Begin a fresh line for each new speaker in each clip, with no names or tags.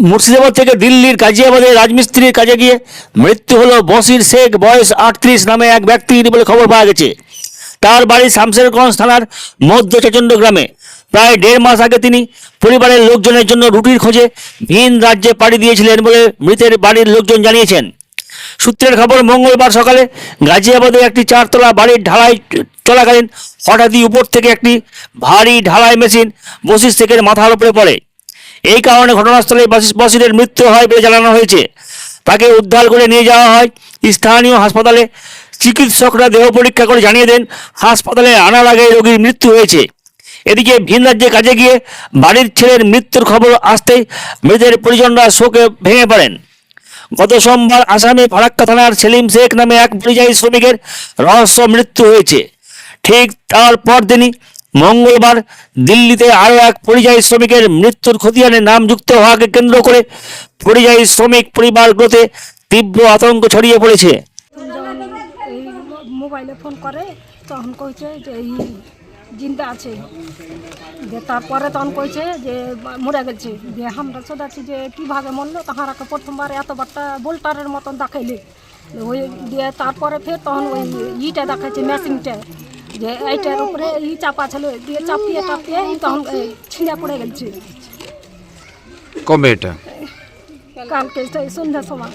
মুর্শিদাবাদ থেকে দিল্লির গাজিয়াবাদে রাজমিস্ত্রির কাজে গিয়ে মৃত্যু হলো বশির শেখ, বয়স 38 নামে এক ব্যক্তির বলে খবর পাওয়া গেছে। তার বাড়ি শামশেরগঞ্জ থানার মধ্য চাচণ্ড গ্রামে। প্রায় 1.5 মাস আগে তিনি পরিবারের লোকজনের জন্য রুটির খোঁজে ভিন রাজ্যে পাড়ি দিয়েছিলেন বলে মৃতের বাড়ির লোকজন জানিয়েছেন। সূত্রের খবর, মঙ্গলবার সকালে গাজিয়াবাদে একটি 4 তলা বাড়ির ঢালাই চলাকালীন হঠাৎই উপর থেকে একটি ভারী ঢালাই মেশিন বশির শেখের মাথার উপরে পড়ে। এই কারণে ঘটনাস্থলে বশিরের মৃত্যু হয় বলে জানানো হয়েছে। তাকে উদ্ধার করে নিয়ে যাওয়া হয় স্থানীয় হাসপাতালে। চিকিৎসকরা দেহ পরীক্ষা করে জানিয়ে দেন হাসপাতালে আনার আগে রোগীর মৃত্যু হয়েছে। এদিকে ভিন রাজ্যে কাজে গিয়ে বাড়ির ছেলের মৃত্যুর খবর আসতেই মৃতের পরিজনরা শোকে ভেঙে পড়েন। গত সোমবার আসামে ফারাক্কা থানার সেলিম শেখ নামে এক পরিযায়ী শ্রমিকের রহস্য মৃত্যু হয়েছে। ঠিক তার পরদিনই মঙ্গলবার দিল্লিতে আরও এক পরিযায়ী শ্রমিকের মৃত্যুর খতিয়ানে নাম যুক্ত হওয়াকে কেন্দ্র করে পরিযায়ী শ্রমিক পরিবারগুলোতে তীব্র আতঙ্ক ছড়িয়ে পড়েছে।
যখন এই মোবাইলে ফোন করে তখন কইছে যে এই জিন্দা আছে, যে তারপরে তখন কইছে যে মরে গেছে। যে আমরা শোধাচ্ছি যে কীভাবে মরলো, তাহারাকে প্রথমবার এত বারটা বোল্টারের মতন দেখাইলে ওই দিয়ে তারপরে ফের তখন ওই ইটা দেখাচ্ছে মেশিনটা, যে এইটার উপরে চাপা ছিল, দিয়ে চাপিয়ে টাপিয়ে তখন ছিঁড়ে পড়ে গেছে।
কবে এটা?
কালকে সন্ধ্যার সময়।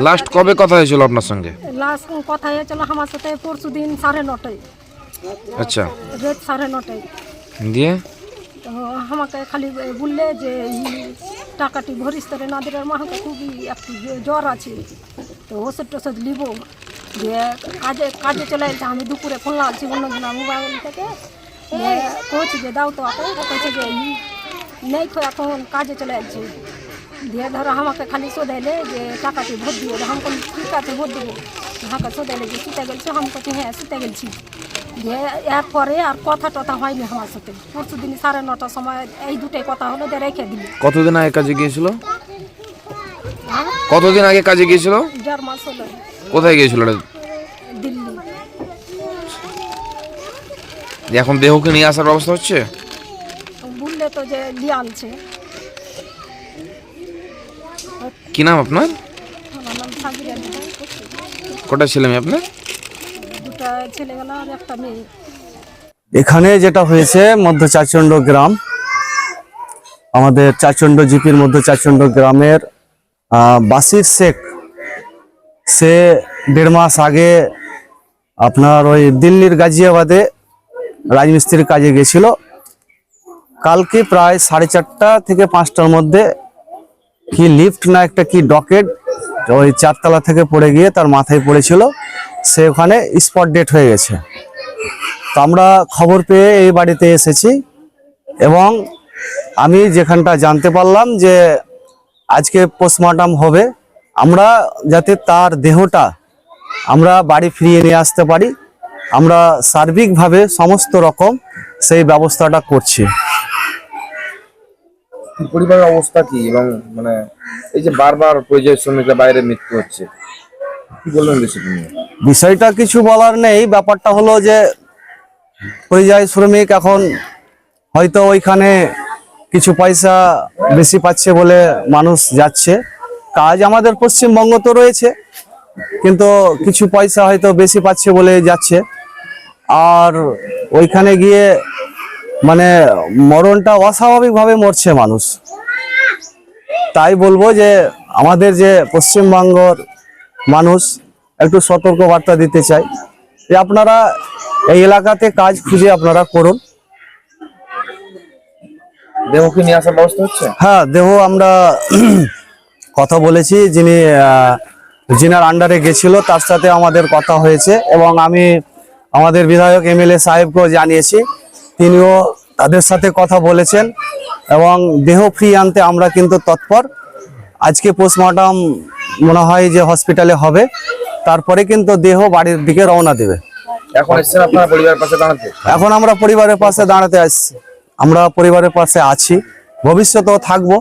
লাস্ট কবে কথা হয়েছিল আপনার সঙ্গে?
লাস্ট কথা হয়েছিল আমার সাথে পরশু দিন 9:30।
আচ্ছা,
রাত 9:30
দিয়ে
তো আমাকে খালি বললে যে টাকাটি ভরিস্তরে নাদিরের মাকে খুবই একটু জ্বর আছে, তো ওষুধ টষুধ নিব। যে কাজে চলে যাচ্ছে। আমি দুপুরে ফোন লাগছি অন্যজন মোবাইল থেকে, কইছি যে দাও তো আপনি, কইছে যে নেই তো এখন কাজে চলে যাচ্ছে। দিয়ে ধরো আমাকে খালি শোধাইলে যে টাকাটি ভোট দিও, আমি কোনো ঠিক আছে ভোট দেবো। আমাকে শোধাইলে যে শুতে গেছো, আমি কাছে হ্যাঁ শুতে গেছি। দিয়ে এরপরে আর কথা টথা হয়নি আমার সাথে। পরশু দিন 9:30 সময় এই দুটোই কথা হলো, দিয়ে রেখে দিল।
কতদিন আগে কাজে গিয়েছিল?
হ্যাঁ,
কতদিন আগে কাজে গিয়েছিল?
1.5 মাস হলো।
কোথায় গিয়েছিল এটা?
দিল্লি।
এখন দেহকে নিয়ে আসার ব্যবস্থা হচ্ছে?
বললে তো যে লিয়ে আনছে।
কি নাম আপনার?
আমার নাম সাবিরা।
কটা ছেলে মেয়ে আপনার?
2টা ছেলেবেলা আর একটা মেয়ে।
এখানে যেটা হয়েছে মধ্য চাচণ্ড গ্রাম, আমাদের চাচণ্ড জিপির মধ্য চাচণ্ড গ্রামের বাসির শেখ, সে 1.5 মাস আগে আপনার ওই দিল্লির গাজিয়াবাদে রাজমিস্ত্রির কাজে গেছিল। কালকে প্রায় 4:30 থেকে 5টার মধ্যে কি লিফট না একটা কি ডকেট ওই 4 তলা থেকে পড়ে গিয়ে তার মাথায় পড়েছিল। সে ওখানে স্পট ডেট হয়ে গেছে। তো আমরা খবর পেয়ে এই বাড়িতে এসেছি এবং আমি যেখানটা জানতে পারলাম যে আজকে পোস্টমর্টম হবে, আমরা যাতে তার দেহটা আমরা বাড়ি ফিরিয়ে নিয়ে আসতে পারি, আমরা সার্বিকভাবে সমস্ত রকম সেই ব্যবস্থাটা করছি।
পরিবারের অবস্থা কি, এবং মানে এই যে বারবার পরিযায়ী শ্রমিকরা বাইরে মৃত্যু হচ্ছে, কি বলবেন বিষয়টা নিয়ে?
বিষয়টা কিছু বলার নেই। ব্যাপারটা হলো যে পরিযায়ী শ্রমিক এখন হয়তো ওইখানে কিছু পয়সা বেশি পাচ্ছে বলে মানুষ যাচ্ছে। কাজ আমাদের পশ্চিমবঙ্গ তো রয়েছে, কিন্তু কিছু পয়সা হয়তো বেশি পাচ্ছে বলে যাচ্ছে। আর ওইখানে গিয়ে মানে মরণটা অস্বাভাবিকভাবে মরছে মানুষ। তাই বলবো যে আমাদের যে পশ্চিমবঙ্গের মানুষ একটু সতর্ক বার্তা দিতে চাই যে আপনারা এই এলাকাতে কাজ খুঁজে আপনারা করুন।
দেহকে নিয়ে আসার ব্যবস্থা হচ্ছে?
হ্যাঁ, দেহ আমরা কথা বলেছি, যিনার আন্ডারে গেছিল তার সাথে আমাদের কথা হয়েছে এবং আমি আমাদের বিধায়ক এমএলএ সাহেবকেও জানিয়েছি, তিনিও তাদের সাথে কথা বলেছেন এবং দেহ ফ্রি আনতে আমরা কিন্তু তৎপর। আজকে পোস্টমর্টম মনে হয় যে হসপিটালে হবে, তারপরে কিন্তু দেহ বাড়ির দিকে রওনা দেবে।
এখন এসেছেন আপনারা পরিবারের পাশে দাঁড়াতে?
এখন আমরা পরিবারের পাশে দাঁড়াতে আসছি, আমরা পরিবারের পাশে আছি, ভবিষ্যতেও থাকবো।